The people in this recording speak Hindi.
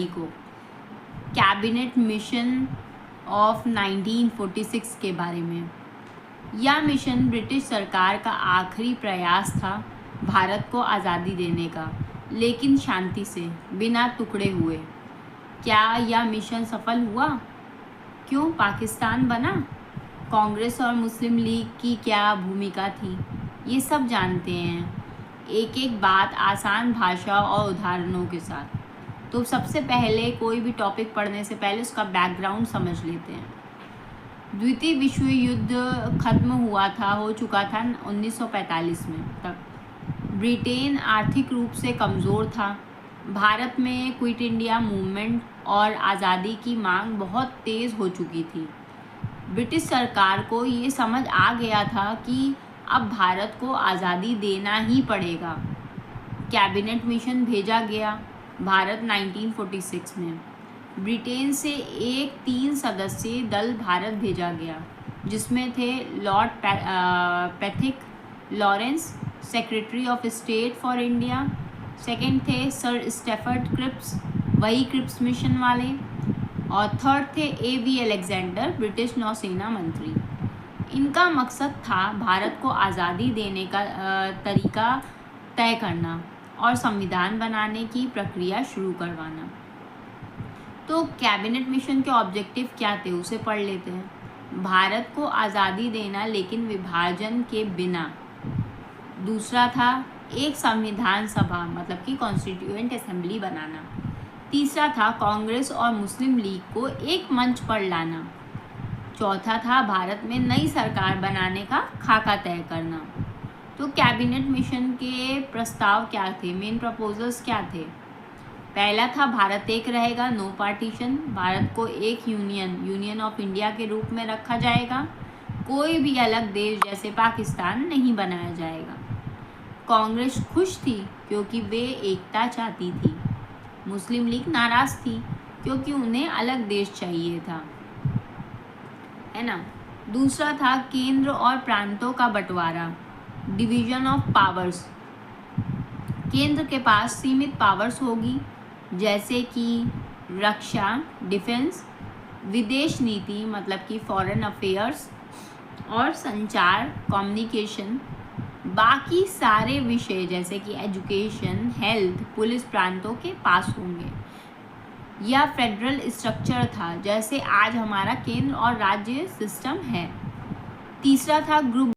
को कैबिनेट मिशन ऑफ 1946 के बारे में। यह मिशन ब्रिटिश सरकार का आखिरी प्रयास था भारत को आज़ादी देने का, लेकिन शांति से, बिना टुकड़े हुए। क्या यह मिशन सफल हुआ? क्यों पाकिस्तान बना? कांग्रेस और मुस्लिम लीग की क्या भूमिका थी? ये सब जानते हैं, एक एक बात आसान भाषा और उदाहरणों के साथ। तो सबसे पहले कोई भी टॉपिक पढ़ने से पहले उसका बैकग्राउंड समझ लेते हैं। द्वितीय विश्व युद्ध खत्म हो चुका था 1945 में तक। ब्रिटेन आर्थिक रूप से कमज़ोर था। भारत में क्विट इंडिया मूवमेंट और आज़ादी की मांग बहुत तेज़ हो चुकी थी। ब्रिटिश सरकार को ये समझ आ गया था कि अब भारत को आज़ादी देना ही पड़ेगा। कैबिनेट मिशन भेजा गया भारत 1946 में। ब्रिटेन से एक 3 सदस्यीय दल भारत भेजा गया, जिसमें थे Lord Pethick Lawrence, secretary of state for India. Second थे सर स्टेफर्ड क्रिप्स, वही क्रिप्स मिशन वाले। और थर्ड थे A.V. अलेक्जेंडर, ब्रिटिश नौसेना मंत्री। इनका मकसद था भारत को आज़ादी देने का तरीका तय करना और संविधान बनाने की प्रक्रिया शुरू करवाना। तो कैबिनेट मिशन के ऑब्जेक्टिव क्या थे, उसे पढ़ लेते हैं। भारत को आज़ादी देना, लेकिन विभाजन के बिना। दूसरा था एक संविधान सभा, मतलब कि कॉन्स्टिट्यूएंट असेंबली बनाना। तीसरा था कांग्रेस और मुस्लिम लीग को एक मंच पर लाना। चौथा था भारत में नई सरकार बनाने का खाका तय करना। तो कैबिनेट मिशन के प्रस्ताव क्या थे, मेन प्रपोजल्स क्या थे? पहला था भारत एक रहेगा, नो पार्टीशन। भारत को एक यूनियन ऑफ इंडिया के रूप में रखा जाएगा। कोई भी अलग देश जैसे पाकिस्तान नहीं बनाया जाएगा। कांग्रेस खुश थी क्योंकि वे एकता चाहती थी। मुस्लिम लीग नाराज़ थी क्योंकि उन्हें अलग देश चाहिए था, है ना। दूसरा था केंद्र और प्रांतों का बंटवारा, डिवीजन ऑफ पावर्स। केंद्र के पास सीमित पावर्स होगी, जैसे कि रक्षा, डिफेंस, विदेश नीति मतलब कि फॉरेन अफेयर्स, और संचार, कम्युनिकेशन। बाकी सारे विषय जैसे कि एजुकेशन, हेल्थ, पुलिस प्रांतों के पास होंगे। यह फेडरल स्ट्रक्चर था, जैसे आज हमारा केंद्र और राज्य सिस्टम है। तीसरा था ग्रुप